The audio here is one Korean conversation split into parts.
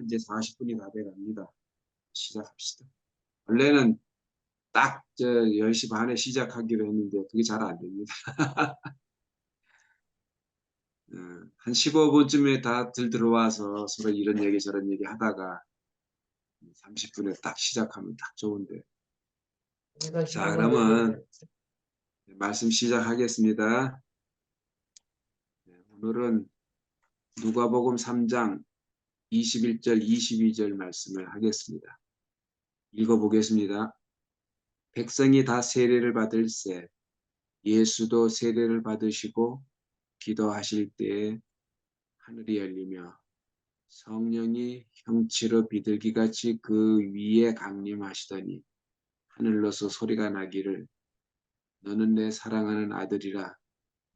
이제 40분이 다 돼갑니다. 시작합시다. 원래는 딱 10시 반에 시작하기로 했는데 그게 잘 안 됩니다. 한 15분쯤에 다들 들어와서 서로 이런 얘기 저런 얘기 하다가 30분에 딱 시작하면 딱 좋은데. 자, 그러면 말씀 시작하겠습니다. 오늘은 누가복음 3장 21절 22절 말씀을 하겠습니다. 읽어보겠습니다. 백성이 다 세례를 받을세 예수도 세례를 받으시고 기도하실 때에 하늘이 열리며 성령이 형치로 비둘기같이 그 위에 강림하시더니 하늘로서 소리가 나기를 너는 내 사랑하는 아들이라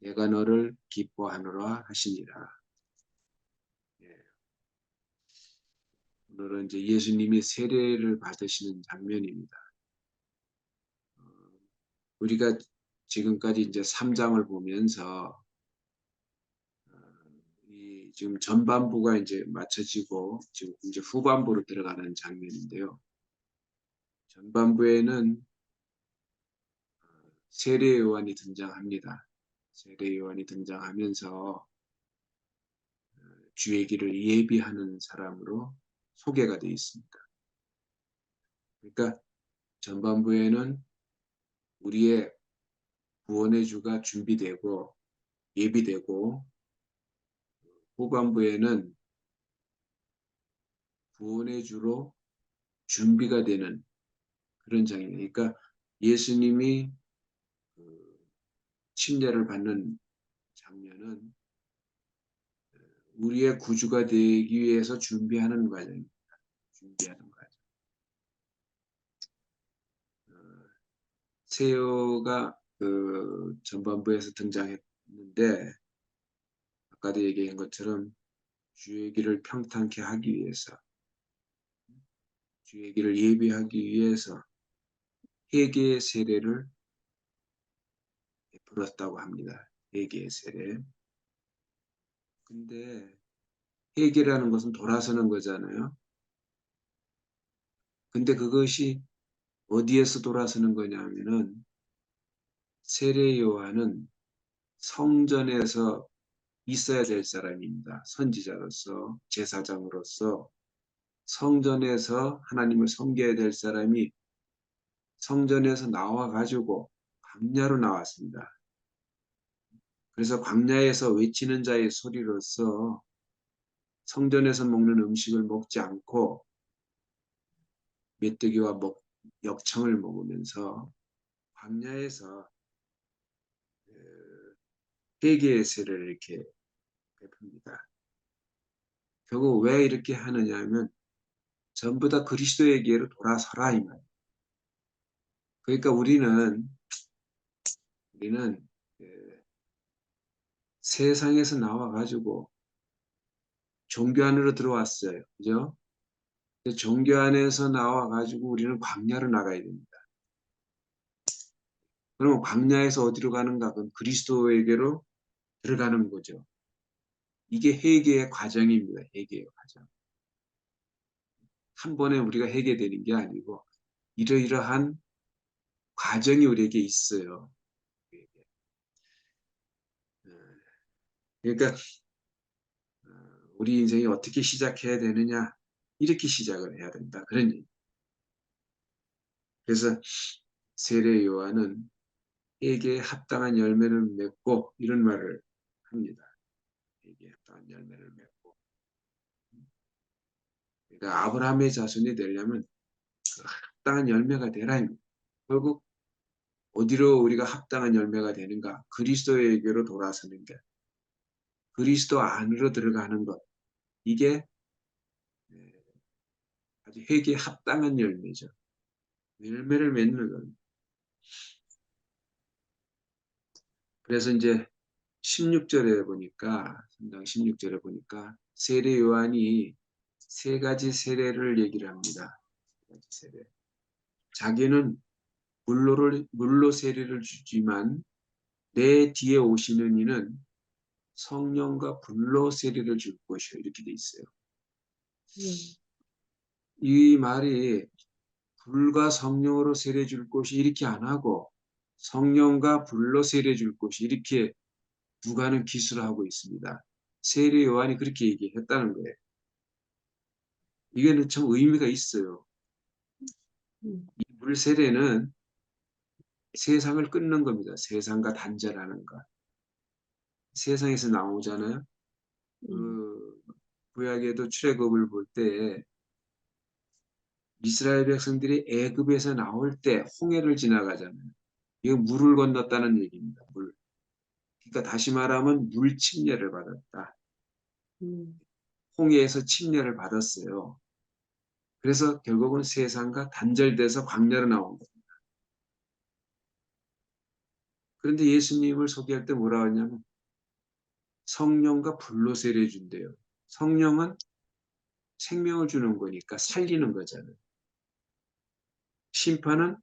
내가 너를 기뻐하노라 하시니라. 예, 오늘은 이제 예수님이 세례를 받으시는 장면입니다. 우리가 지금까지 이제 3장을 보면서 지금 전반부가 이제 마쳐지고 지금 이제 후반부로 들어가는 장면인데요. 전반부에는 세례 요한이 등장합니다. 세례 요한이 등장하면서 주의 길을 예비하는 사람으로 소개가 되어 있습니다. 그러니까 전반부에는 우리의 구원의 주가 준비되고 예비되고 후반부에는 구원의 주로 준비가 되는 그런 장면. 그러니까 예수님이 침례를 받는 장면은 우리의 구주가 되기 위해서 준비하는 과정입니다. 준비하는 과정. 세요가 그 전반부에서 등장했는데 아까도 얘기한 것처럼 주의 길을 평탄케 하기 위해서 주의 길을 예비하기 위해서 회개의 세례를 베풀었다고 합니다. 회개의 세례. 근데 회개라는 것은 돌아서는 거잖아요. 근데 그것이 어디에서 돌아서는 거냐면은 세례 요한은 성전에서 있어야 될 사람입니다. 선지자로서 제사장으로서 성전에서 하나님을 섬겨야 될 사람이 성전에서 나와 가지고 광야로 나왔습니다. 그래서 광야에서 외치는 자의 소리로서 성전에서 먹는 음식을 먹지 않고 메뚜기와 역청을 먹으면서 광야에서 회개의 세례를 이렇게 베풉니다. 결국 왜 이렇게 하느냐 하면 전부 다 그리스도에게로 돌아서라 이 말이에요. 그러니까 우리는 세상에서 나와가지고 종교 안으로 들어왔어요. 그죠? 종교 안에서 나와가지고 우리는 광야로 나가야 됩니다. 그럼 광야에서 어디로 가는가? 그럼 그리스도에게로 들어가는 거죠. 이게 회개의 과정입니다. 회개의 과정. 한 번에 우리가 회개되는 게 아니고 이러이러한 과정이 우리에게 있어요. 그러니까 우리 인생이 어떻게 시작해야 되느냐? 이렇게 시작을 해야 된다. 그런 얘기. 그래서 세례 요한은 회개에 합당한 열매를 맺고 이런 말을 합니다. 회개에 합당한 열매를 맺고. 그러니까 아브라함의 자손이 되려면 그 합당한 열매가 되라. 결국 어디로 우리가 합당한 열매가 되는가? 그리스도에게로 돌아서는 게 그리스도 안으로 들어가는 것. 이게 아주 회개에 합당한 열매죠. 열매를 맺는 것. 그래서 이제 16절에 보니까 3장 16절에 보니까 세례 요한이 세 가지 세례를 얘기를 합니다. 세 가지 세례. 자기는 물로 세례를 주지만 내 뒤에 오시는 이는 성령과 불로 세례를 줄 것이요. 이렇게 돼 있어요. 음, 이 말이 불과 성령으로 세례 줄 것이 이렇게 안 하고 성령과 불로 세례 줄 것이 이렇게 누가는 기술을 하고 있습니다. 세례 요한이 그렇게 얘기했다는 거예요. 이게는 참 의미가 있어요. 음, 이 물 세례는 세상을 끊는 겁니다. 세상과 단절하는 것. 세상에서 나오잖아요. 음, 그 구약에도 출애굽을 볼 때 이스라엘 백성들이 애굽에서 나올 때 홍해를 지나가잖아요. 이거 물을 건넜다는 얘기입니다. 물. 그러니까 다시 말하면 물 침례를 받았다. 음, 홍해에서 침례를 받았어요. 그래서 결국은 세상과 단절돼서 광야로 나온 거예요. 그런데 예수님을 소개할 때 뭐라 하냐면 성령과 불로 세례 준대요. 성령은 생명을 주는 거니까 살리는 거잖아요. 심판은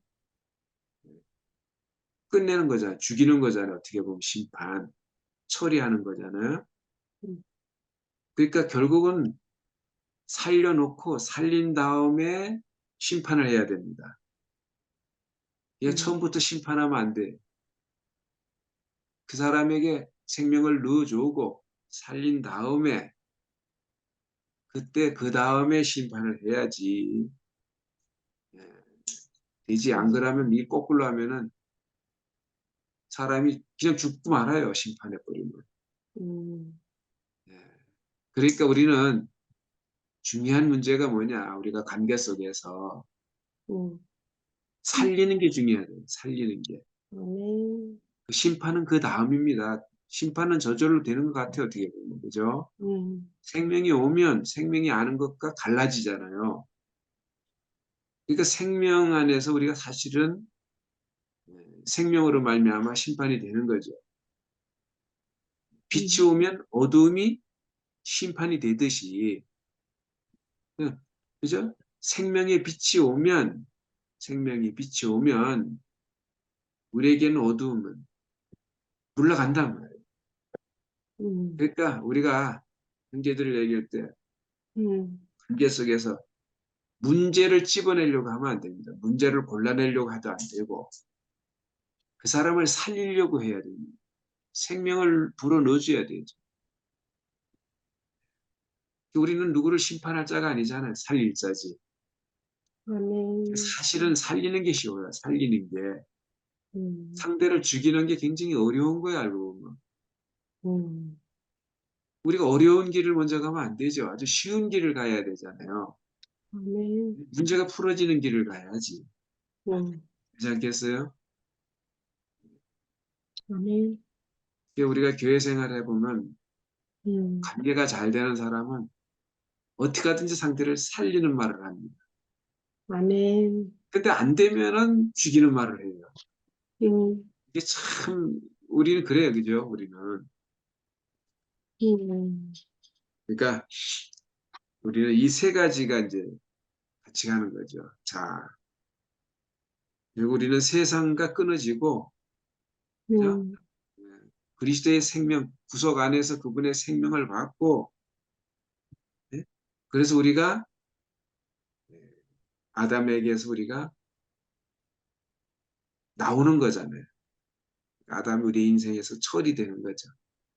끝내는 거잖아요. 죽이는 거잖아요. 어떻게 보면 심판, 처리하는 거잖아요. 음, 그러니까 결국은 살려놓고 살린 다음에 심판을 해야 됩니다. 얘 음, 처음부터 심판하면 안 돼. 그 사람에게 생명을 넣어주고 살린 다음에 그때 그 다음에 심판을 해야지. 예, 되지 안 음, 그러면 이 거꾸로 하면은 사람이 그냥 죽고 말아요. 심판해 버리면. 음, 예. 그러니까 우리는 중요한 문제가 뭐냐? 우리가 관계 속에서 음. 살리는 게 중요해요. 살리는 게. 아멘. 그 심판은 그 다음입니다. 심판은 저절로 되는 것 같아요. 어떻게 보면. 그죠? 음, 생명이 오면 생명이 아는 것과 달라지잖아요. 그러니까 생명 안에서 우리가 사실은 생명으로 말미암아 심판이 되는 거죠. 빛이 음, 오면 어두움이 심판이 되듯이, 그죠? 생명의 빛이 오면 우리에게는 어두움은 물러간단 말이에요. 음, 그러니까 우리가 형제들을 얘기할 때 음, 관계 속에서 문제를 집어내려고 하면 안 됩니다. 문제를 골라내려고 해도 안 되고 그 사람을 살리려고 해야 됩니다. 생명을 불어넣어줘야 되죠. 우리는 누구를 심판할 자가 아니잖아요. 살릴 자지. 아멘. 사실은 살리는 게 쉬워요. 살리는 게. 음, 상대를 죽이는 게 굉장히 어려운 거예요. 알고 보면. 음, 우리가 어려운 길을 먼저 가면 안 되죠. 아주 쉬운 길을 가야 되잖아요. 아멘. 문제가 풀어지는 길을 가야지. 음, 그렇지 않겠어요? 아멘. 우리가 교회 생활 해보면 음, 관계가 잘 되는 사람은 어떻게 하든지 상대를 살리는 말을 합니다. 아멘. 근데 안 되면은 죽이는 말을 해요. 음, 이게 참 우리는 그래요, 그죠? 우리는 음, 그러니까 우리는 이 세 가지가 이제 같이 가는 거죠. 자, 그리고 우리는 세상과 끊어지고, 그죠? 음, 예, 그리스도의 생명 구속 안에서 그분의 생명을 받고, 예? 그래서 우리가 예, 아담에게서 우리가 나오는 거잖아요. 아담이 우리 인생에서 처리되는 거죠.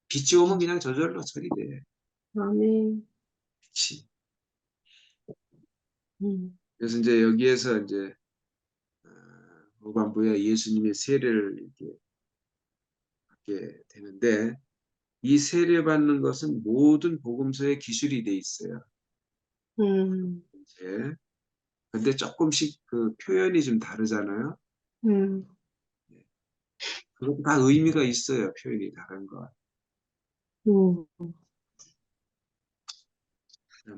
빛이 오면 그냥 저절로 처리돼. 아멘. 빛이. 음, 그래서 이제 여기에서 이제 어, 후반부에 예수님의 세례를 이렇게 받게 되는데 이 세례 받는 것은 모든 복음서에 기술이 돼 있어요. 음, 이제 근데 조금씩 그 표현이 좀 다르잖아요. 음, 네. 그것도 다 의미가 있어요. 표현이 다른 거. 음,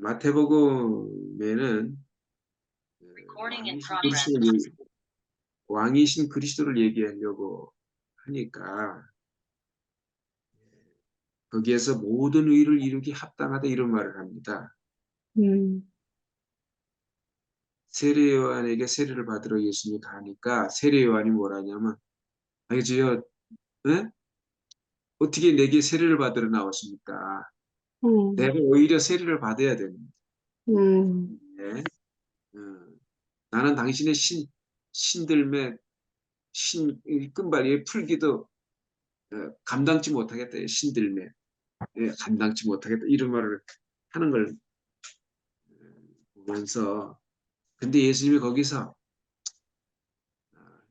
마태복음에는 왕이신 그리스도를 왕이신 그리스도를 얘기하려고 하니까 거기에서 모든 의를 이루기 합당하다 이런 말을 합니다. 음, 세례 요한에게 세례를 받으러 예수님이 가니까 세례 요한이 뭐라냐면 아니 저요 예? 어떻게 내게 세례를 받으러 나오십니까? 음, 내가 오히려 세례를 받아야 됩니다. 음, 네. 어, 나는 당신의 신들매 신 끈발이 풀기도 감당치 못하겠다. 신들매 감당치 못하겠다. 이런 말을 하는 걸 보면서 근데 예수님이 거기서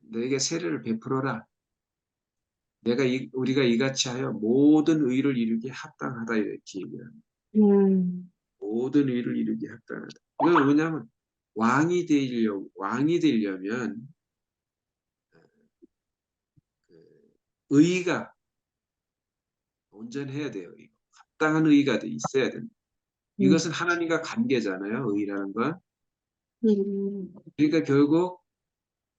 너에게 세례를 베풀어라. 우리가 이같이 하여 모든 의를 이루기에 합당하다 이렇게 얘기합니다. 음, 모든 의를 이루기에 합당하다. 이건 뭐냐면 왕이 되려면 그 의가 온전해야 돼요. 합당한 의가 있어야 됩니다. 음, 이것은 하나님과 관계잖아요. 의라는 건. 음, 그러니까 결국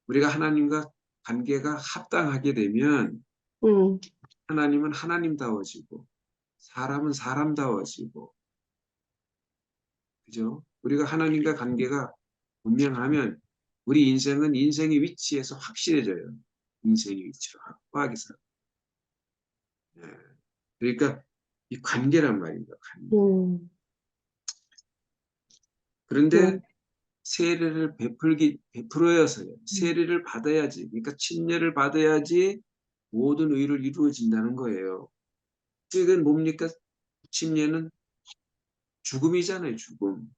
우리가 하나님과 관계가 합당하게 되면 음, 하나님은 하나님다워지고 사람은 사람다워지고 그죠? 우리가 하나님과 관계가 분명하면 우리 인생은 인생의 위치에서 확실해져요. 인생의 위치로 확고하게 살아. 예. 그러니까 이 관계란 말입니다. 관계. 음, 그런데 음, 세례를 베풀어야서요. 세례를 받아야지. 그러니까 침례를 받아야지 모든 의를 이루어진다는 거예요. 이건 뭡니까? 침례는 죽음이잖아요. 죽음.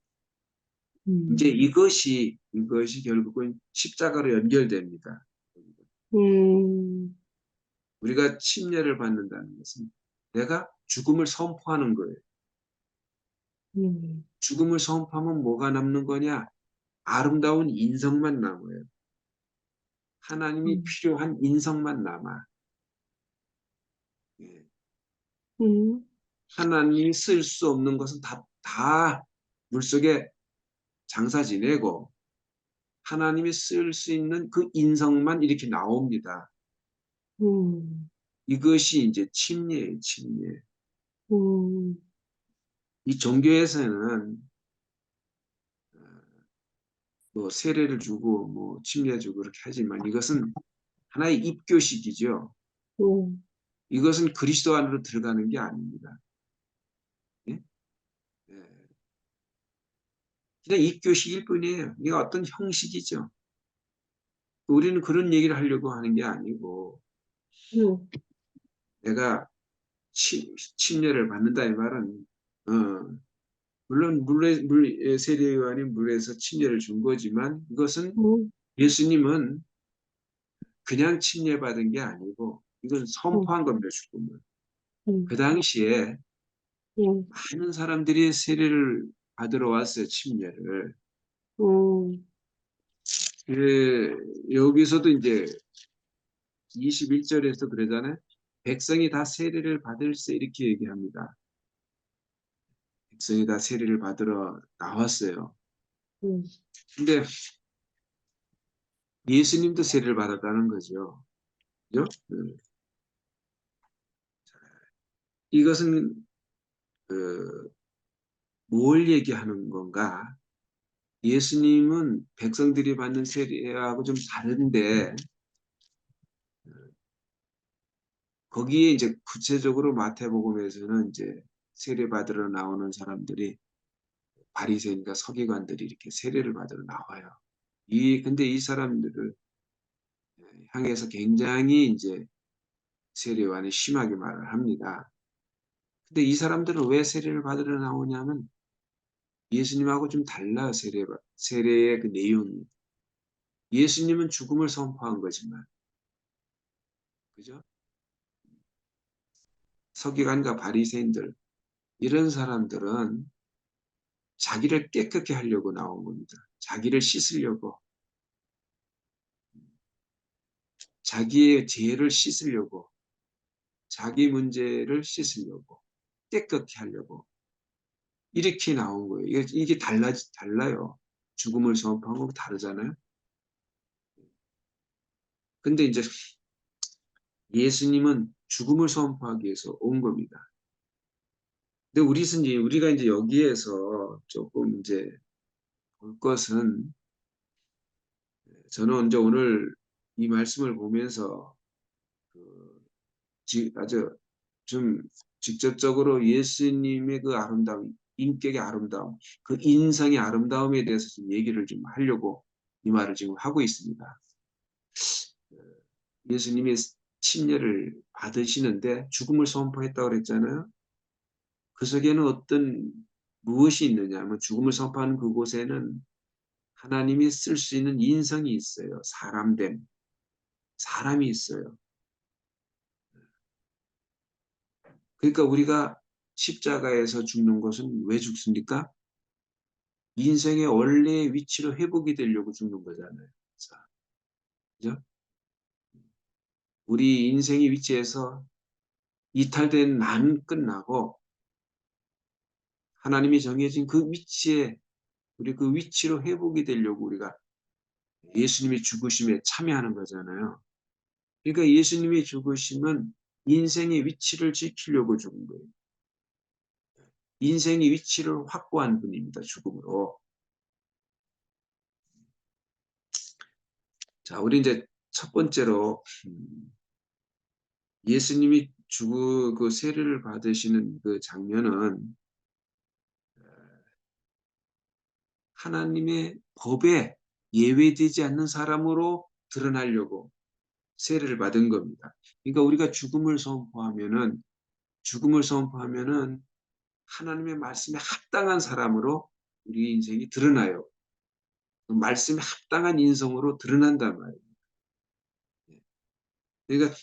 이제 음, 이것이 결국은 십자가로 연결됩니다. 음, 우리가 침례를 받는다는 것은 내가 죽음을 선포하는 거예요. 음, 죽음을 선포하면 뭐가 남는 거냐? 아름다운 인성만 남아요. 하나님이 음, 필요한 인성만 남아. 예. 음, 하나님이 쓸 수 없는 것은 다 물속에 장사 지내고 하나님이 쓸 수 있는 그 인성만 이렇게 나옵니다. 음, 이것이 이제 침례예요, 침례. 음, 이 종교에서는 뭐 세례를 주고 뭐 침례 주고 그렇게 하지만 이것은 하나의 입교식이죠. 음, 이것은 그리스도 안으로 들어가는 게 아닙니다. 예? 예. 그냥 입교식일 뿐이에요. 이게 어떤 형식이죠. 우리는 그런 얘기를 하려고 하는 게 아니고 음, 내가 침례를 받는다 이 말은 물론 세례 요한이 물에서 침례를 준 거지만 이것은 음, 예수님은 그냥 침례 받은 게 아니고 이건 음, 선포한 겁니다. 죽음을. 음, 그 당시에 음, 많은 사람들이 세례를 받으러 왔어요. 침례를. 음, 여기서도 이제 21절에서 그러잖아요. 백성이 다 세례를 받을세 이렇게 얘기합니다. 백성이 다 세례를 받으러 나왔어요. 음, 근데 예수님도 세례를 받았다는 거죠. 그죠? 이것은 그, 뭘 얘기하는 건가? 예수님은 백성들이 받는 세례하고 좀 다른데 거기에 이제 구체적으로 마태복음에서는 이제 세례 받으러 나오는 사람들이 바리새인과 서기관들이 이렇게 세례를 받으러 나와요. 근데 이 사람들을 향해서 굉장히 이제 세례와는 심하게 말을 합니다. 근데 이 사람들은 왜 세례를 받으러 나오냐면 예수님하고 좀 달라요. 세례의 그 내용이. 예수님은 죽음을 선포한 거지만, 그죠? 서기관과 바리새인들 이런 사람들은 자기를 깨끗게 하려고 나온 겁니다. 자기를 씻으려고, 자기의 죄를 씻으려고, 자기 문제를 씻으려고, 깨끗게 하려고 이렇게 나온 거예요. 이게 달라요. 죽음을 선포한 거 다르잖아요. 근데 이제 예수님은 죽음을 선포하기 위해서 온 겁니다. 근데 우리가 이제 여기에서 조금 이제 볼 것은 저는 이제 오늘 이 말씀을 보면서 그 아주 좀 직접적으로 예수님의 그 아름다움, 인격의 아름다움, 그 인성의 아름다움에 대해서 좀 얘기를 좀 하려고 이 말을 지금 하고 있습니다. 예수님이 침례를 받으시는데 죽음을 선포했다고 그랬잖아요. 그 속에는 어떤 무엇이 있느냐 하면 죽음을 선포하는 그곳에는 하나님이 쓸 수 있는 인성이 있어요. 사람됨, 사람이 있어요. 그러니까 우리가 십자가에서 죽는 것은 왜 죽습니까? 인생의 원래의 위치로 회복이 되려고 죽는 거잖아요. 그죠? 우리 인생의 위치에서 이탈된 난 끝나고 하나님이 정해진 그 위치에 우리 그 위치로 회복이 되려고 우리가 예수님의 죽으심에 참여하는 거잖아요. 그러니까 예수님의 죽으심은 인생의 위치를 지키려고 죽은 거예요. 인생의 위치를 확보한 분입니다. 죽음으로. 자, 우리 이제 첫 번째로 예수님이 죽고 그 세례를 받으시는 그 장면은 하나님의 법에 예외되지 않는 사람으로 드러나려고 세례를 받은 겁니다. 그러니까 우리가 죽음을 선포하면은 하나님의 말씀에 합당한 사람으로 우리 인생이 드러나요. 그 말씀에 합당한 인성으로 드러난단 말이에요. 그러니까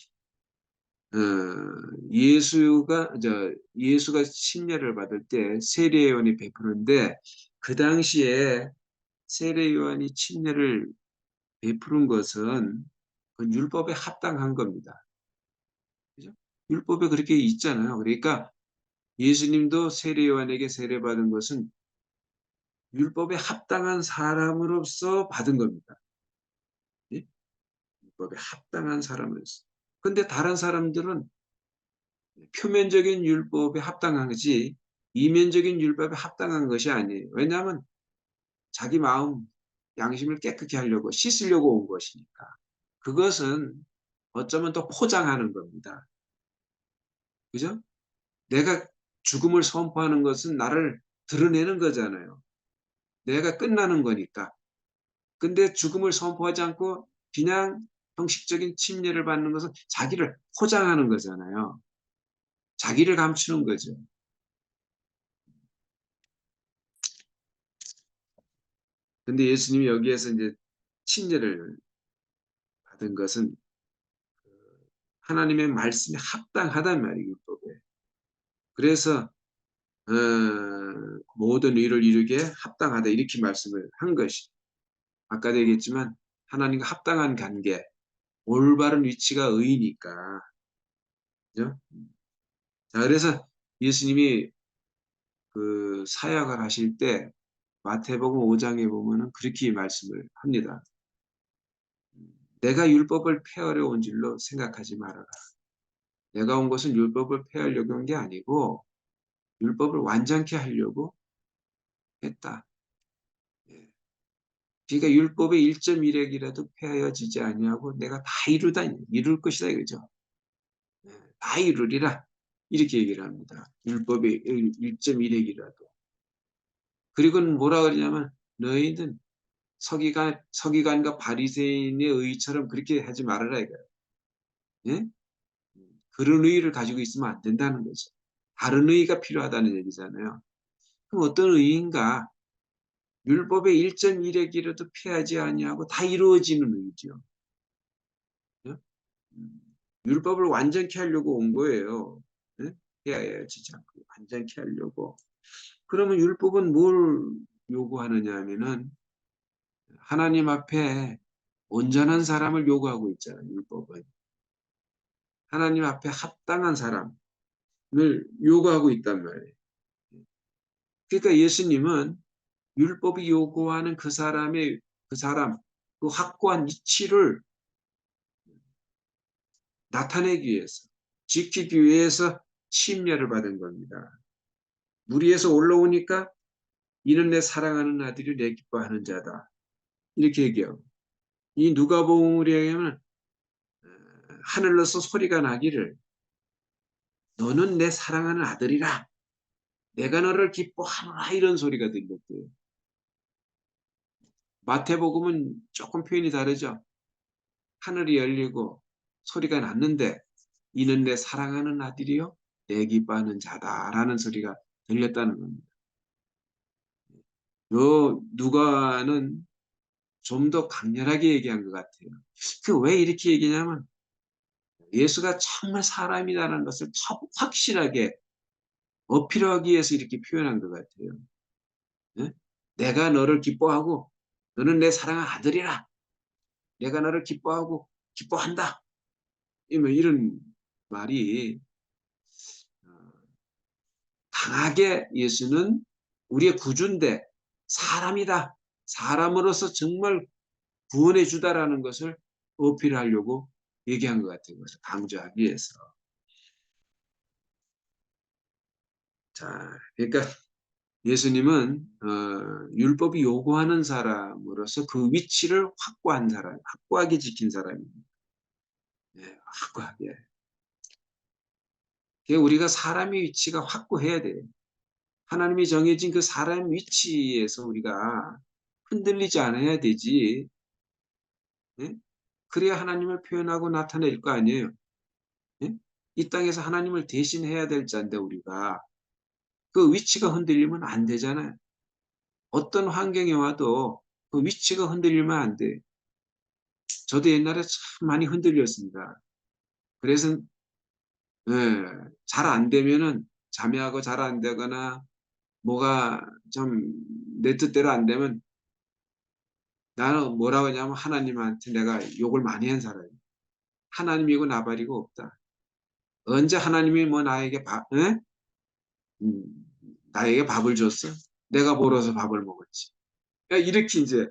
예수가 침례를 받을 때 세례 요한이 베푸는데 그 당시에 세례 요한이 침례를 베푸는 것은 그 율법에 합당한 겁니다. 그죠? 율법에 그렇게 있잖아요. 그러니까 예수님도 세례 요한에게 세례받은 것은 율법에 합당한 사람으로서 받은 겁니다. 예? 율법에 합당한 사람으로서. 근데 다른 사람들은 표면적인 율법에 합당한 거지 이면적인 율법에 합당한 것이 아니에요. 왜냐하면 자기 마음, 양심을 깨끗게 하려고 씻으려고 온 것이니까. 그것은 어쩌면 또 포장하는 겁니다. 그죠? 내가 죽음을 선포하는 것은 나를 드러내는 거잖아요. 내가 끝나는 거니까. 근데 죽음을 선포하지 않고 그냥 형식적인 침례를 받는 것은 자기를 포장하는 거잖아요. 자기를 감추는 거죠. 근데 예수님이 여기에서 이제 침례를 받은 것은 하나님의 말씀에 합당하단 말이에요, 율법에. 그래서 모든 의를 이루게 합당하다 이렇게 말씀을 한 것이. 아까도 얘기했지만 하나님과 합당한 관계, 올바른 위치가 의니까. 그죠? 자, 그래서 예수님이 그 사역을 하실 때 마태복음 5장에 보면은 그렇게 말씀을 합니다. 내가 율법을 폐하려 온 줄로 생각하지 말아라. 내가 온 것은 율법을 폐하려고 한 게 아니고 율법을 완전케 하려고 했다. 예. 그러니까 율법의 1.1핵이라도 폐하여지지 아니하고 내가 다 이룰 것이다 이거죠. 예. 다 이루리라. 이렇게 얘기를 합니다. 율법의 1.1핵이라도. 그리고 뭐라 그러냐면 너희는 서기관과 바리새인의 의처럼 그렇게 하지 말아라 이거예요. 예? 그런 의의를 가지고 있으면 안 된다는 거죠. 다른 의의가 필요하다는 얘기잖아요. 그럼 어떤 의의인가? 율법의 1.1핵이라도 피하지 아니하고 다 이루어지는 의의죠. 예? 율법을 완전케 하려고 온 거예요. 예? 해야지 않고 완전케 하려고. 그러면 율법은 뭘 요구하느냐 하면은 하나님 앞에 온전한 사람을 요구하고 있잖아요. 율법은. 하나님 앞에 합당한 사람을 요구하고 있단 말이에요. 그러니까 예수님은 율법이 요구하는 그 사람, 그 확고한 이치를 나타내기 위해서, 지키기 위해서 침례를 받은 겁니다. 물 위에서 올라오니까 이는 내 사랑하는 아들이 내 기뻐하는 자다. 이렇게 얘기하고. 이 누가복음을 얘기하면 하늘로서 소리가 나기를 너는 내 사랑하는 아들이라. 내가 너를 기뻐하노라. 이런 소리가 들렸대요. 마태복음은 조금 표현이 다르죠. 하늘이 열리고 소리가 났는데 이는 내 사랑하는 아들이요 내 기뻐하는 자다라는 소리가 들렸다는 겁니다. 요 누가는 좀 더 강렬하게 얘기한 것 같아요. 그 왜 이렇게 얘기냐면 예수가 정말 사람이라는 것을 확실하게 어필하기 위해서 이렇게 표현한 것 같아요. 예? 내가 너를 기뻐하고 너는 내 사랑하는 아들이라. 내가 너를 기뻐하고 기뻐한다. 이런 말이 강하게 예수는 우리의 구주인데 사람이다. 사람으로서 정말 구원해 주다라는 것을 어필하려고 얘기한 것 같아요. 그래서 강조하기 위해서. 자, 그러니까 예수님은 율법이 요구하는 사람으로서 그 위치를 확고한 사람, 확고하게 지킨 사람입니다. 네, 확고하게. 그러니까 우리가 사람의 위치가 확고해야 돼요. 하나님이 정해진 그 사람 위치에서 우리가 흔들리지 않아야 되지. 예? 그래야 하나님을 표현하고 나타낼 거 아니에요. 예? 이 땅에서 하나님을 대신해야 될 자인데 우리가 그 위치가 흔들리면 안 되잖아요. 어떤 환경에 와도 그 위치가 흔들리면 안 돼. 저도 옛날에 참 많이 흔들렸습니다. 그래서 잘 안 되면은 자매하고 잘 안 되거나 뭐가 좀 내 뜻대로 안 되면 나는 뭐라고 하냐면 하나님한테 내가 욕을 많이 한 사람이에요. 하나님이고 나발이고 없다. 언제 하나님이 뭐 나에게 음, 나에게 밥을 줬어? 내가 벌어서 밥을 먹었지. 그러니까 이렇게 이제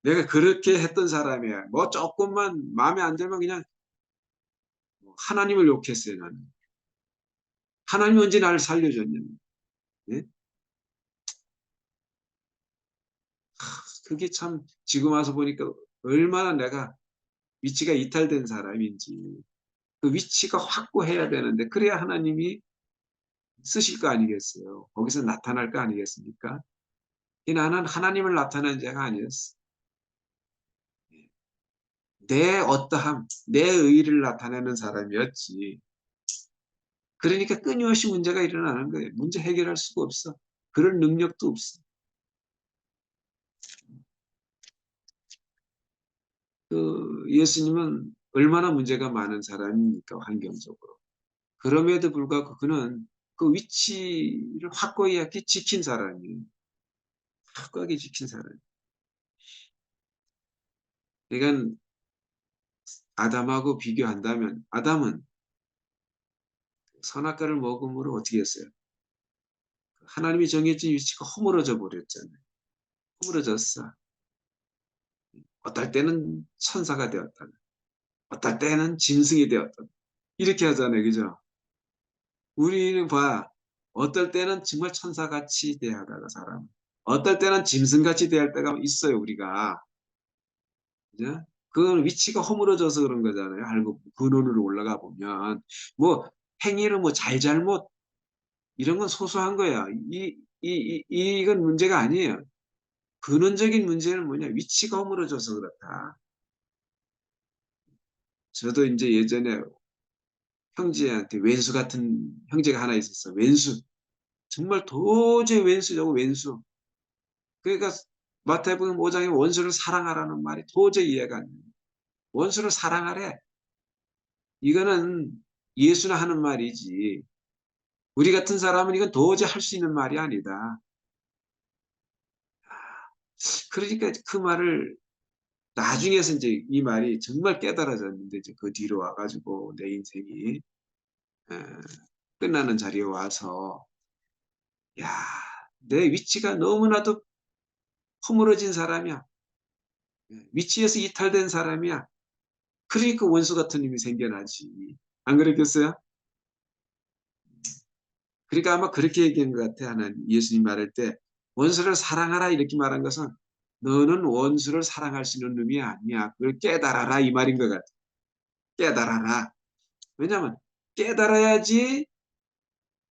내가 그렇게 했던 사람이야. 뭐 조금만 마음에 안 들면 그냥 하나님을 욕했어요, 나는. 하나님이 언제 나를 살려줬냐. 예? 그게 참 지금 와서 보니까 얼마나 내가 위치가 이탈된 사람인지 그 위치가 확고해야 되는데 그래야 하나님이 쓰실 거 아니겠어요. 거기서 나타날 거 아니겠습니까? 나는 하나님을 나타낸 자가 아니었어. 내 어떠함, 내 의의를 나타내는 사람이었지. 그러니까 끊임없이 문제가 일어나는 거예요. 문제 해결할 수가 없어. 그런 능력도 없어. 그 예수님은 얼마나 문제가 많은 사람입니까? 환경적으로. 그럼에도 불구하고 그는 그 위치를 확고히 지킨 사람이에요. 확고하게 지킨 사람. 그러니까 아담하고 비교한다면 아담은 선악과를 먹음으로 어떻게 했어요? 하나님이 정해진 위치가 허물어져 버렸잖아요. 허물어졌어. 어떨 때는 천사가 되었다. 어떨 때는 짐승이 되었다. 이렇게 하잖아요. 그죠? 우리는 봐. 어떨 때는 정말 천사같이 대하다가 사람. 어떨 때는 짐승같이 대할 때가 있어요. 우리가. 그죠? 그건 위치가 허물어져서 그런 거잖아요. 알고 근원으로 올라가 보면. 뭐 행위를 뭐 잘잘못 이런 건 소소한 거야. 이건 문제가 아니에요. 근원적인 문제는 뭐냐? 위치가 허물어져서 그렇다. 저도 이제 예전에 형제한테 왼수 같은 형제가 하나 있었어. 왼수. 정말 도저히 왼수냐고 왼수. 그러니까 마태복음 5장에 원수를 사랑하라는 말이 도저히 이해가 안 돼. 원수를 사랑하래. 이거는 예수나 하는 말이지. 우리 같은 사람은 이건 도저히 할 수 있는 말이 아니다. 그러니까 그 말을 나중에서 이제 이 말이 정말 깨달아졌는데 이제 그 뒤로 와가지고 내 인생이 에, 끝나는 자리에 와서 야, 내 위치가 너무나도 허물어진 사람이야. 위치에서 이탈된 사람이야. 그러니까 원수 같은 놈이 생겨나지. 안 그랬겠어요? 그러니까 아마 그렇게 얘기한 것 같아. 하나님 예수님 말할 때 원수를 사랑하라 이렇게 말한 것은 너는 원수를 사랑할 수 있는 놈이 아니야. 그걸 깨달아라 이 말인 것 같아. 깨달아라. 왜냐하면 깨달아야지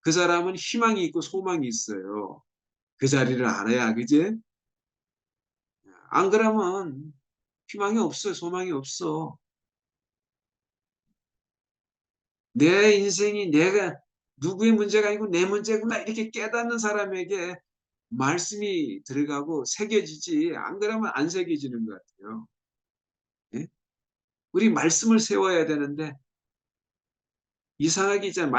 그 사람은 희망이 있고 소망이 있어요. 그 자리를 알아야, 그지? 안 그러면 희망이 없어요. 소망이 없어. 내 인생이 내가 누구의 문제가 아니고 내 문제구나 이렇게 깨닫는 사람에게 말씀이 들어가고 새겨지지, 안 그러면 안 새겨지는 것 같아요. 예? 우리 말씀을 세워야 되는데 이상하게 있잖아요.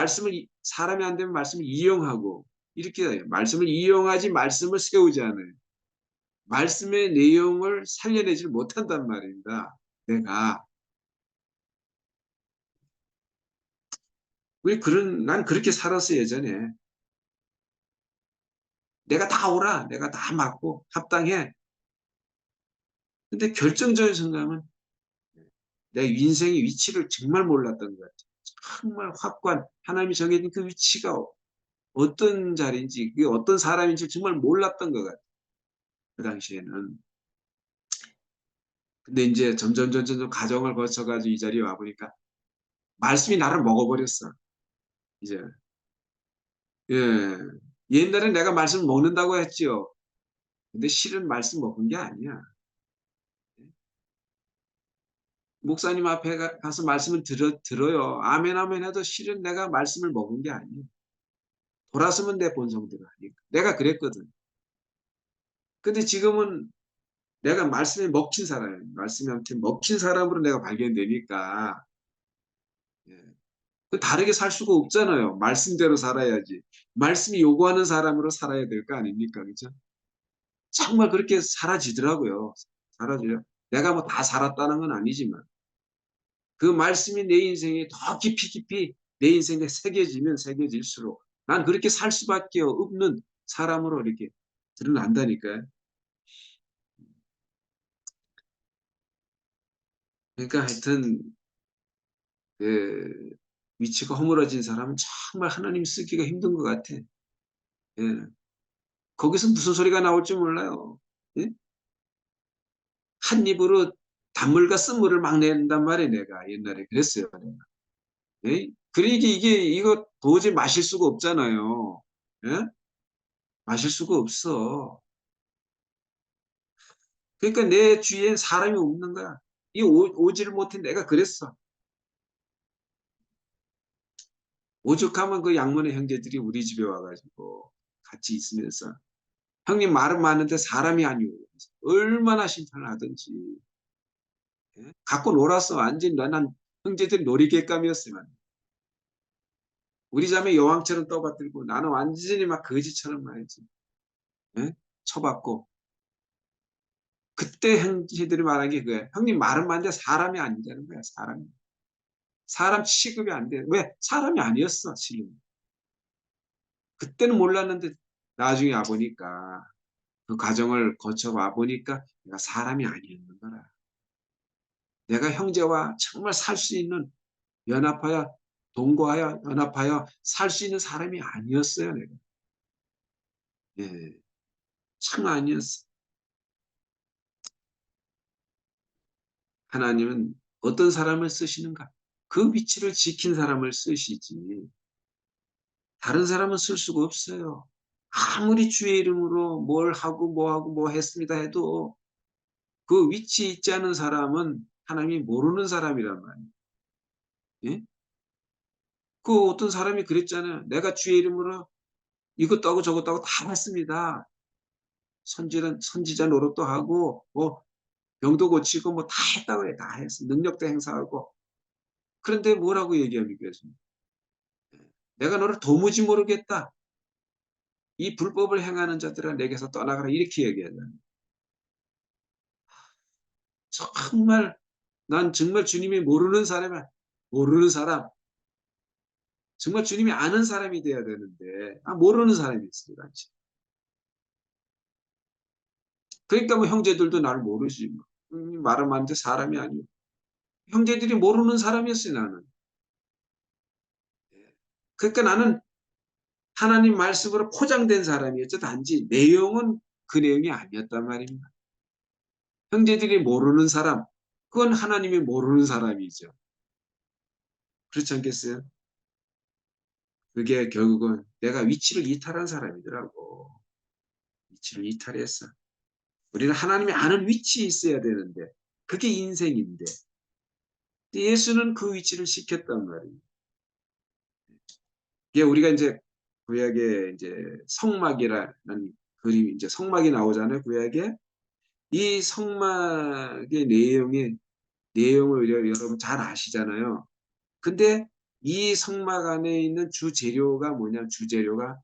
사람이 안 되면 말씀을 이용하고 이렇게 해요. 말씀을 이용하지 말씀을 세우지 않아요. 말씀의 내용을 살려내지 못한단 말입니다. 내가. 난 그렇게 살았어, 예전에. 내가 다 옳아. 내가 다 맞고 합당해. 근데 결정적인 순간은 내 인생의 위치를 정말 몰랐던 것 같아요. 정말 확고한 하나님이 정해진 그 위치가 어떤 자리인지, 그게 어떤 사람인지 정말 몰랐던 것 같아요. 그 당시에는. 근데 이제 점점 가정을 거쳐가지고 이 자리에 와보니까 말씀이 나를 먹어버렸어. 이제. 예. 옛날에 내가 말씀 먹는다고 했지요. 근데 실은 말씀 먹은 게 아니야. 목사님 앞에 가서 말씀을 들어요. 아멘, 아멘 해도 실은 내가 말씀을 먹은 게 아니에요. 돌아서면 내 본성대로 하니까. 내가 그랬거든. 근데 지금은 내가 말씀에 먹힌 사람이에요. 말씀한테 먹힌 사람으로 내가 발견되니까. 예. 그 다르게 살 수가 없잖아요. 말씀대로 살아야지. 말씀이 요구하는 사람으로 살아야 될 거 아닙니까? 그죠? 정말 그렇게 사라지더라고요. 사라져요. 내가 뭐 다 살았다는 건 아니지만 그 말씀이 내 인생에 더 깊이 내 인생에 새겨지면 새겨질수록 난 그렇게 살 수밖에 없는 사람으로 이렇게 드러난다니까요. 그러니까 하여튼 그 위치가 허물어진 사람은 정말 하나님 쓰기가 힘든 것 같아. 예. 거기서 무슨 소리가 나올지 몰라요. 예? 한 입으로 단물과 쓴물을 막 낸단 말이에요. 내가 옛날에 그랬어요. 내가. 예? 그러니까 이거 도저히 마실 수가 없잖아요. 예? 마실 수가 없어. 그러니까 내 주위엔 사람이 없는 거야. 오지를 못해. 내가 그랬어. 오죽하면 그 양문의 형제들이 우리 집에 와가지고 같이 있으면서 형님 말은 많은데 사람이 아니오. 얼마나 심판하든지. 예? 갖고 놀았어. 완전 난 형제들이 놀이개감이었으면. 우리 자매 여왕처럼 떠받들고 나는 완전히 막 거지처럼 말이지. 예? 쳐받고. 그때 형제들이 말한 게 그거야. 형님 말은 많은데 사람이 아니라는 거야. 사람이. 사람 취급이 안 돼. 왜? 사람이 아니었어. 지금. 그때는 몰랐는데 나중에 와보니까 그 과정을 거쳐 와보니까 내가 사람이 아니었는 거라. 내가 형제와 정말 살 수 있는 연합하여 동거하여 연합하여 살 수 있는 사람이 아니었어요. 내가. 예, 참 아니었어. 하나님은 어떤 사람을 쓰시는가? 그 위치를 지킨 사람을 쓰시지. 다른 사람은 쓸 수가 없어요. 아무리 주의 이름으로 뭘 하고 뭐 하고 뭐 했습니다 해도 그 위치에 있지 않은 사람은 하나님이 모르는 사람이란 말이에요. 예? 그 어떤 사람이 그랬잖아요. 내가 주의 이름으로 이것도 하고 저것도 하고 다 했습니다. 선지자 노릇도 하고 뭐 병도 고치고 뭐 다 했다고 해. 다 했어. 능력도 행사하고. 그런데 뭐라고 얘기합니까? 내가 너를 도무지 모르겠다. 이 불법을 행하는 자들아 내게서 떠나가라. 이렇게 얘기하잖아요. 정말 난 정말 주님이 모르는 사람이야. 모르는 사람. 정말 주님이 아는 사람이 돼야 되는데 모르는 사람이 있어요. 같이. 그러니까 뭐 형제들도 나를 모르지. 뭐. 말은 많은데 사람이 아니고. 형제들이 모르는 사람이었어요. 나는. 그러니까 나는 하나님 말씀으로 포장된 사람이었죠. 단지 내용은 그 내용이 아니었단 말입니다. 형제들이 모르는 사람. 그건 하나님이 모르는 사람이죠. 그렇지 않겠어요? 그게 결국은 내가 위치를 이탈한 사람이더라고. 위치를 이탈했어. 우리는 하나님이 아는 위치에 있어야 되는데 그게 인생인데 예수는 그 위치를 지켰단 말이에요. 이게 우리가 이제 구약에 이제 성막이라는 그림 이제 성막이 나오잖아요. 구약에 이 성막의 내용을 여러분 잘 아시잖아요. 근데 이 성막 안에 있는 주재료가 뭐냐? 주재료가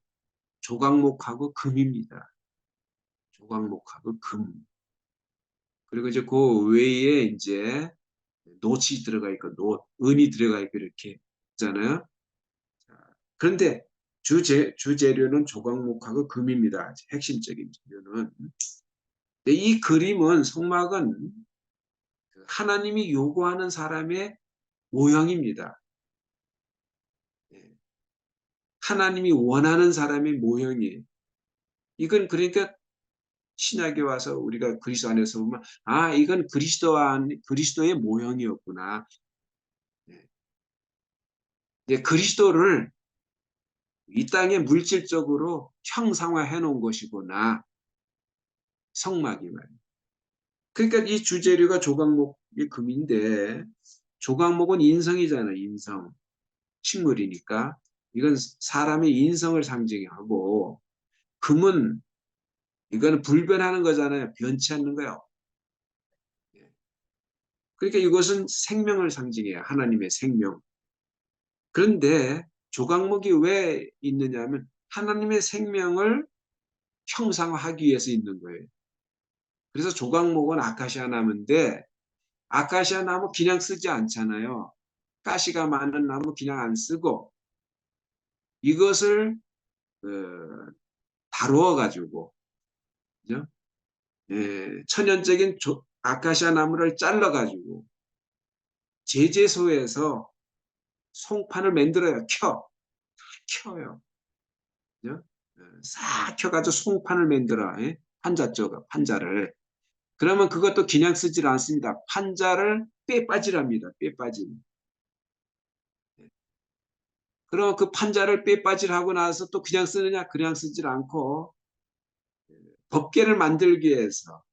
조각목하고 금입니다. 조각목하고 금. 그리고 이제 그 외에 이제 노치 들어가 있고 은이 들어가 있고 이렇게 있잖아요. 그런데 주재료는 조각목하고 금입니다. 핵심적인 재료는. 근데 이 그림은 성막은 하나님이 요구하는 사람의 모형입니다. 예. 하나님이 원하는 사람의 모형이에요. 이건 그러니까 신약에 와서 우리가 그리스도 안에서 보면 아 이건 그리스도의 모형이었구나. 예. 이제 그리스도를 이 땅에 물질적으로 형상화해 놓은 것이구나. 성막이 말이에요. 그러니까 이 주재료가 조각목이 금인데 조각목은 인성이잖아요. 인성. 식물이니까. 이건 사람의 인성을 상징하고 금은 이거는 불변하는 거잖아요. 변치 않는 거예요. 그러니까 이것은 생명을 상징해요. 하나님의 생명. 그런데 조각목이 왜 있느냐면 하나님의 생명을 형상화하기 위해서 있는 거예요. 그래서 조각목은 아카시아 나무인데 아카시아 나무 그냥 쓰지 않잖아요. 가시가 많은 나무 그냥 안 쓰고 이것을 어, 다루어 가지고 천연적인 아카시아 나무를 잘라 가지고 제재소에서 송판을 만들어요. 켜요. 싹 켜가지고 송판을 만들어. 판자를. 그러면 그것도 그냥 쓰질 않습니다. 판자를 빼빠지랍니다. 빼빠지. 그럼 그 판자를 빼빠지하고 나서 또 그냥 쓰느냐? 그냥 쓰질 않고 법궤를 만들기 위해서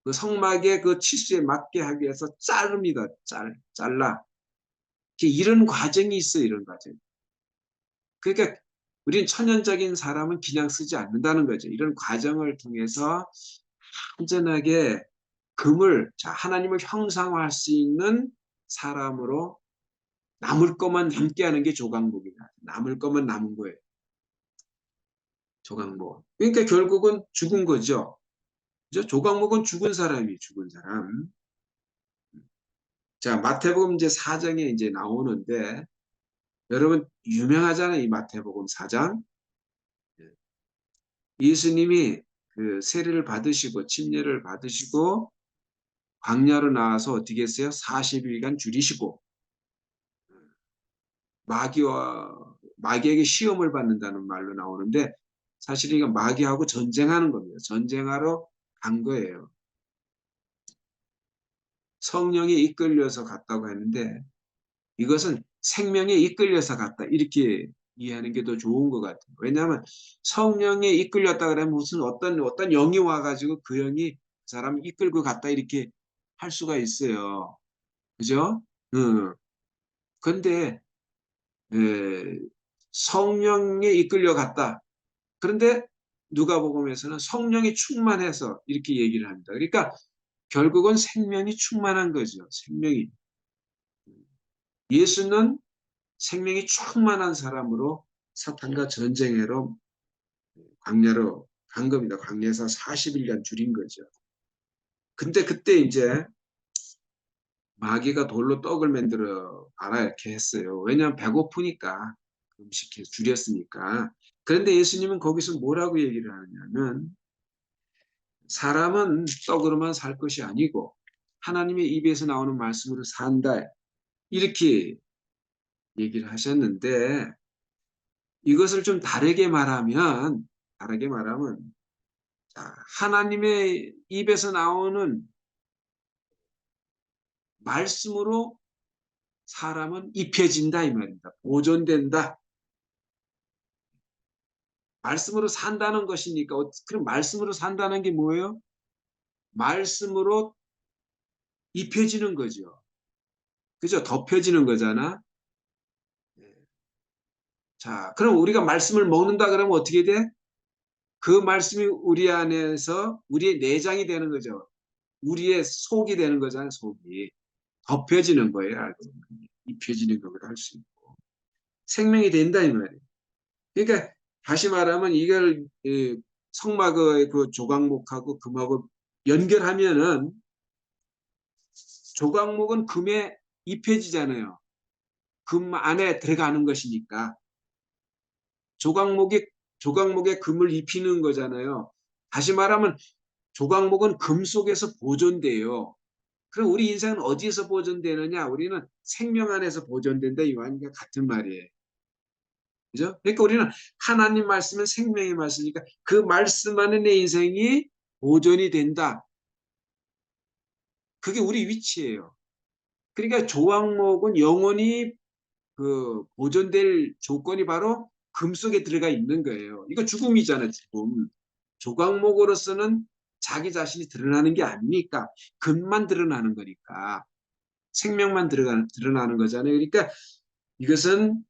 그 성막의 그 치수에 맞게 하기 위해서 자릅니다. 잘라. 이런 과정이 있어요. 이런 과정. 그러니까 우린 천연적인 사람은 그냥 쓰지 않는다는 거죠. 이런 과정을 통해서 완전하게 하나님을 형상화할 수 있는 사람으로 남을 것만 남게 하는 게 조각목이다. 남을 것만 남은 거예요. 조각목. 그러니까 결국은 죽은 거죠. 그죠? 조각목은 죽은 사람이 죽은 사람. 자, 마태복음 이제 4장에 이제 나오는데 여러분 유명하잖아요. 이 마태복음 4장. 예수님이 그 세례를 받으시고 침례를 받으시고 광야로 나와서 어떻게 했어요? 40일간 줄이시고 마귀에게 시험을 받는다는 말로 나오는데 사실 이건 마귀하고 전쟁하는 겁니다. 전쟁하러 간 거예요. 성령에 이끌려서 갔다고 했는데 이것은 생명에 이끌려서 갔다 이렇게 이해하는 게 더 좋은 것 같아요. 왜냐하면 성령에 이끌렸다 그러면 무슨 어떤 영이 와가지고 그 영이 그 사람을 이끌고 갔다 이렇게 할 수가 있어요. 그죠? 그런데 성령에 이끌려 갔다. 그런데 누가복음에서는 성령이 충만해서 이렇게 얘기를 합니다. 그러니까 결국은 생명이 충만한 거죠. 생명이. 예수는 생명이 충만한 사람으로 사탄과 전쟁하러 광야로 간 겁니다. 광야에서 40일간 줄인 거죠. 근데 그때 이제 마귀가 돌로 떡을 만들어 알아 이렇게 했어요. 왜냐하면 배고프니까 음식 줄였으니까. 그런데 예수님은 거기서 뭐라고 얘기를 하냐면 사람은 떡으로만 살 것이 아니고 하나님의 입에서 나오는 말씀으로 산다. 이렇게 얘기를 하셨는데 이것을 좀 다르게 말하면 하나님의 입에서 나오는 말씀으로 사람은 입혀진다 이 말입니다. 보존된다. 말씀으로 산다는 것이니까 그럼 말씀으로 산다는 게 뭐예요? 말씀으로 입혀지는 거죠. 그죠? 덮여지는 거잖아. 자, 그럼 우리가 말씀을 먹는다 그러면 어떻게 돼? 그 말씀이 우리 안에서 우리의 내장이 되는 거죠. 우리의 속이 되는 거잖아요. 속이. 덮여지는 거예요. 알고 보면. 입혀지는 것으로 할 수 있고. 생명이 된다 이 말이에요. 그러니까 다시 말하면 이걸 성막의 그 조각목하고 금하고 연결하면은 조각목은 금에 입혀지잖아요. 금 안에 들어가는 것이니까 조각목에 금을 입히는 거잖아요. 다시 말하면 조각목은 금 속에서 보존돼요. 그럼 우리 인생은 어디에서 보존되느냐? 우리는 생명 안에서 보존된다. 이와 같은 말이에요. 그죠? 그러니까 우리는 하나님 말씀은 생명의 말씀이니까 그 말씀 안에 내 인생이 보존이 된다. 그게 우리 위치예요. 그러니까 조각목은 영원히 그 보존될 조건이 바로 금 속에 들어가 있는 거예요. 이거 죽음이잖아, 죽음. 조각목으로서는 자기 자신이 드러나는 게 아니니까 금만 드러나는 거니까 생명만 드러나는 거잖아요. 그러니까 이것은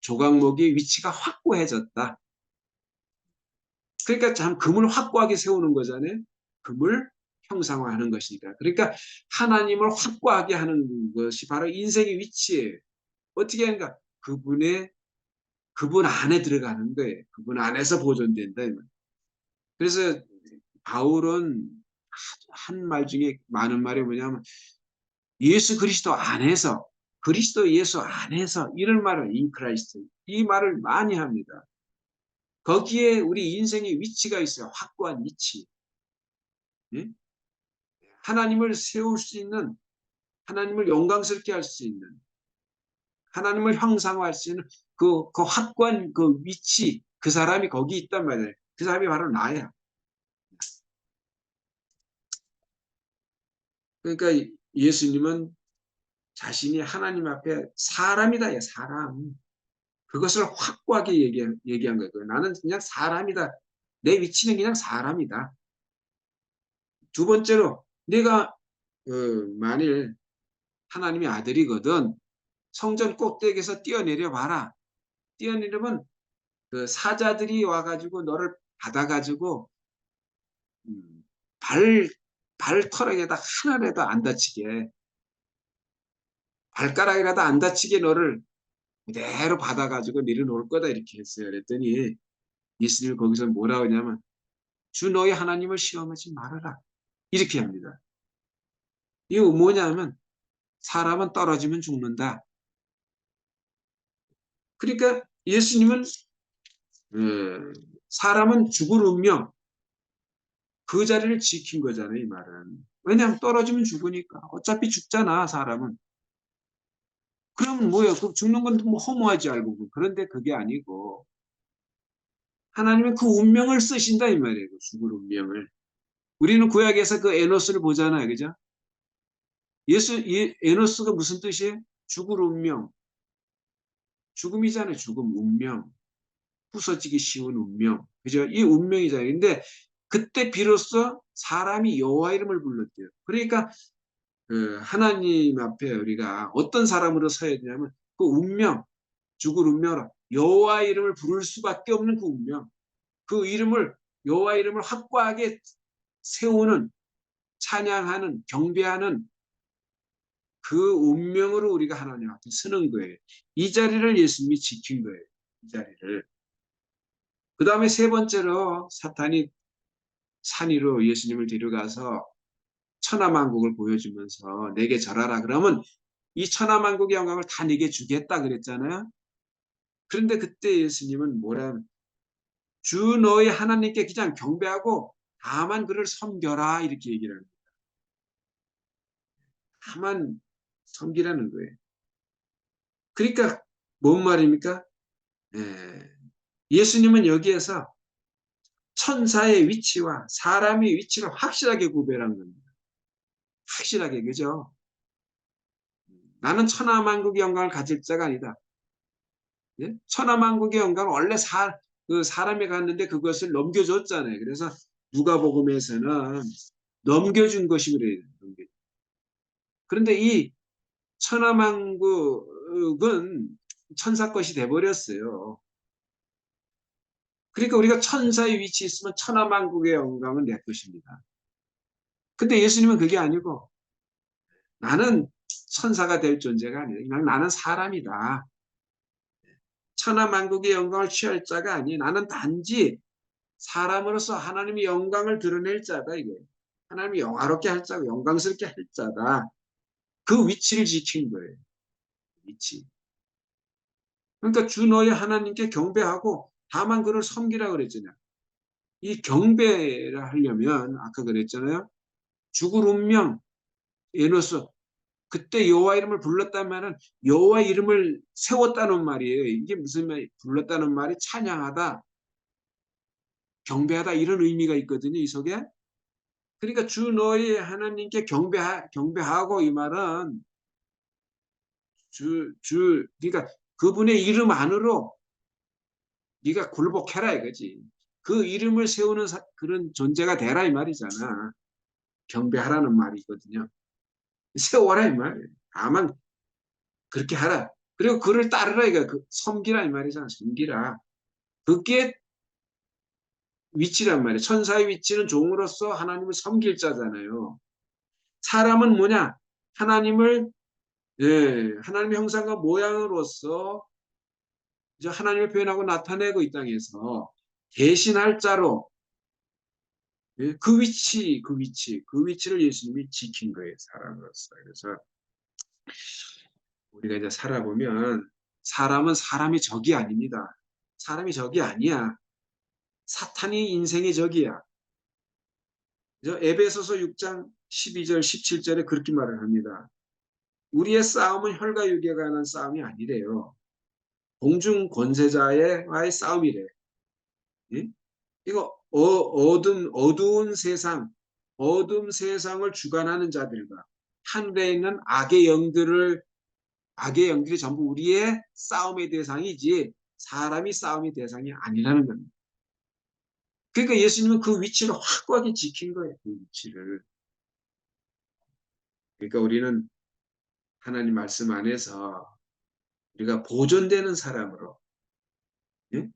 조각목의 위치가 확고해졌다. 그러니까 참 금을 확고하게 세우는 거잖아요. 금을 형상화하는 것이니까. 그러니까 하나님을 확고하게 하는 것이 바로 인생의 위치예요. 어떻게 하는가? 그분 안에 들어가는 거예요. 그분 안에서 보존된다. 그래서 바울은 한 말 중에 많은 말이 뭐냐면 예수 그리스도 안에서 그리스도 예수 안에서 이런 말을 in Christ 이 말을 많이 합니다. 거기에 우리 인생의 위치가 있어요. 확고한 위치. 예? 하나님을 세울 수 있는 하나님을 영광스럽게 할 수 있는 하나님을 형상화할 수 있는 그 확고한 그 위치 그 사람이 거기 있단 말이에요. 그 사람이 바로 나야. 그러니까 예수님은 자신이 하나님 앞에 사람이다. 사람. 그것을 확고하게 얘기한 거예요. 나는 그냥 사람이다. 내 위치는 그냥 사람이다. 두 번째로 내가 만일 하나님의 아들이거든 성전 꼭대기에서 뛰어내려 봐라. 뛰어내려면 그 사자들이 와가지고 너를 받아가지고 음, 발 발터락에다 하나라도 안 다치게 발가락이라도 안 다치게 너를 그대로 받아가지고 내려놓을 거다 이렇게 했어요. 그랬더니 예수님이 거기서 뭐라고 하냐면 주 너희 하나님을 시험하지 말아라 이렇게 합니다. 이거 뭐냐면 사람은 떨어지면 죽는다. 그러니까 예수님은 사람은 죽을 운명 그 자리를 지킨 거잖아요. 이 말은. 왜냐하면 떨어지면 죽으니까. 어차피 죽잖아 사람은. 그러면 뭐예요? 그 죽는 건 뭐 허무하지 알고. 그런데 그게 아니고 하나님은 그 운명을 쓰신다 이 말이에요. 그 죽을 운명을. 우리는 구약에서 그 에노스를 보잖아요. 그죠? 에노스가 무슨 뜻이에요? 죽을 운명. 죽음이잖아요. 죽음, 운명. 부서지기 쉬운 운명. 그죠? 이 운명이잖아요. 근데 그때 비로소 사람이 여호와 이름을 불렀대요. 그러니까 그 하나님 앞에 우리가 어떤 사람으로 서야 되냐면 그 운명, 죽을 운명으로 여호와 이름을 부를 수밖에 없는 그 운명. 그 이름을 여호와 이름을 확고하게 세우는 찬양하는 경배하는 그 운명으로 우리가 하나님 앞에 서는 거예요. 이 자리를 예수님이 지킨 거예요. 이 자리를. 그 다음에 세 번째로 사탄이 산 위로 예수님을 데려가서 천하만국을 보여주면서 내게 절하라 그러면 이 천하만국의 영광을 다 내게 주겠다 그랬잖아요. 그런데 그때 예수님은 뭐라 주 너의 하나님께 그냥 경배하고 다만 그를 섬겨라 이렇게 얘기를 합니다. 다만 섬기라는 거예요. 그러니까 뭔 말입니까? 예수님은 여기에서 천사의 위치와 사람의 위치를 확실하게 구별한 겁니다. 확실하게 그죠? 나는 천하만국의 영광을 가질 자가 아니다. 예? 천하만국의 영광은 원래 그 사람이 갔는데 그것을 넘겨줬잖아요. 그래서 누가복음에서는 넘겨준 것이 그래요. 그런데 이 천하만국은 천사 것이 돼버렸어요. 그러니까 우리가 천사의 위치에 있으면 천하만국의 영광은 내 것입니다. 근데 예수님은 그게 아니고 나는 천사가 될 존재가 아니라 그냥 나는 사람이다. 천하만국의 영광을 취할 자가 아니 나는 단지 사람으로서 하나님의 영광을 드러낼 자다 이거예요. 하나님이 영화롭게 할 자고 영광스럽게 할 자다. 그 위치를 지킨 거예요. 위치. 그러니까 주 너의 하나님께 경배하고 다만 그를 섬기라 그랬잖아요. 이 경배를 하려면 아까 그랬잖아요. 죽을 운명 에노스 그때 여호와 이름을 불렀다면은 여호와 이름을 세웠다는 말이에요. 이게 무슨 말? 불렀다는 말이 찬양하다, 경배하다 이런 의미가 있거든요. 이 속에. 그러니까 주 너희 하나님께 경배하고 이 말은 그러니까 그분의 이름 안으로 네가 굴복해라 이거지. 그 이름을 세우는 그런 존재가 되라 이 말이잖아. 경배하라는 말이거든요. 세워라 이 말이에요. 다만 그렇게 하라. 그리고 그를 따르라 이거 섬기라 이 말이잖아. 섬기라. 그게 위치란 말이에요. 천사의 위치는 종으로서 하나님을 섬길 자잖아요. 사람은 뭐냐? 하나님을 하나님의 형상과 모양으로서 이제 하나님을 표현하고 나타내고 이 땅에서 대신할 자로 그 위치를 예수님이 지킨 거예요. 사람으로서. 그래서 우리가 이제 살아보면 사람은 사람이 적이 아닙니다. 사람이 적이 아니야. 사탄이 인생의 적이야. 에베소서 6장 12절 17절에 그렇게 말을 합니다. 우리의 싸움은 혈과 육에 관한 싸움이 아니래요. 공중 권세자와의 싸움이래. 예? 이거 어두운 세상을 주관하는 자들과 하늘에 있는 악의 영들이 전부 우리의 싸움의 대상이지 사람이 싸움의 대상이 아니라는 겁니다. 그러니까 예수님은 그 위치를 확고하게 지킨 거예요. 그 위치를. 그러니까 우리는 하나님 말씀 안에서 우리가 보존되는 사람으로 예?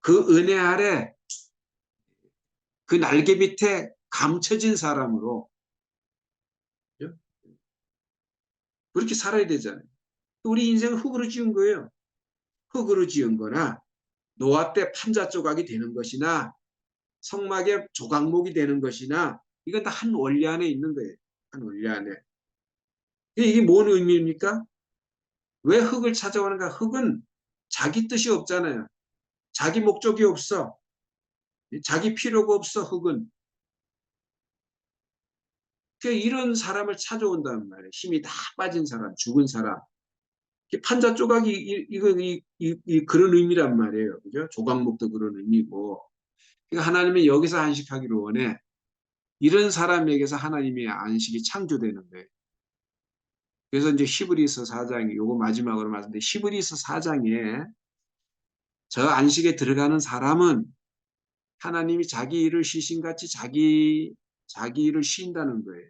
그 은혜 아래 그 날개 밑에 감춰진 사람으로 예? 그렇게 살아야 되잖아요. 우리 인생은 흙으로 지은 거예요. 흙으로 지은 거나 노아 때 판자 조각이 되는 것이나 성막의 조각목이 되는 것이나 이건 다 한 원리 안에 있는 거예요. 한 원리 안에. 이게 뭔 의미입니까? 왜 흙을 찾아오는가? 흙은 자기 뜻이 없잖아요. 자기 목적이 없어. 자기 필요가 없어, 흙은. 이런 사람을 찾아온다는 말이에요. 힘이 다 빠진 사람, 죽은 사람. 판자 조각이 그런 의미란 말이에요. 그죠? 조각목도 그런 의미고. 그러니까 하나님은 여기서 안식하기를 원해. 이런 사람에게서 하나님의 안식이 창조되는 거예요. 그래서 이제 히브리서 4장이 요거 마지막으로 말씀드린 히브리서 4장에 저 안식에 들어가는 사람은 하나님이 자기 일을 쉬신같이 자기 일을 쉰다는 거예요.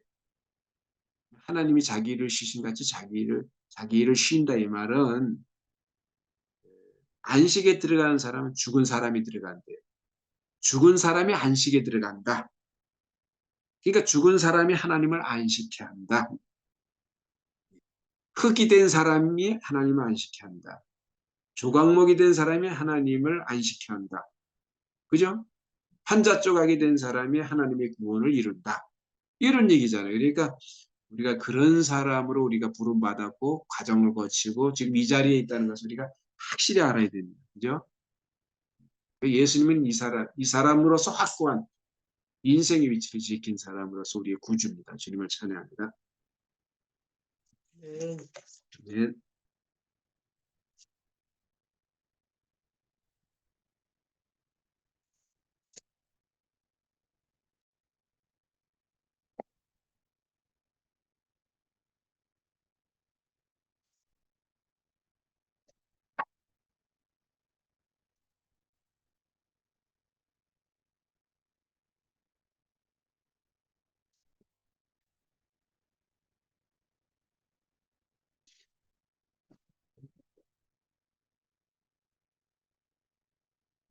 하나님이 자기 일을 쉬신같이 자기 일을 쉰다 이 말은 안식에 들어가는 사람은 죽은 사람이 들어간대요. 죽은 사람이 안식에 들어간다. 그러니까 죽은 사람이 하나님을 안식케 한다. 흙이 된 사람이 하나님을 안식케 한다. 조각목이 된 사람이 하나님을 안식케 한다. 그죠? 판자 조각이 된 사람이 하나님의 구원을 이룬다. 이런 얘기잖아요. 그러니까 우리가 그런 사람으로 우리가 부름받았고 과정을 거치고 지금 이 자리에 있다는 것을 우리가 확실히 알아야 됩니다. 그죠? 예수님은 이 사람으로서 확고한 인생의 위치를 지킨 사람으로서 우리의 구주입니다. 주님을 찬양합니다. 네. 네.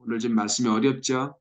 오늘 좀 말씀이 어렵죠?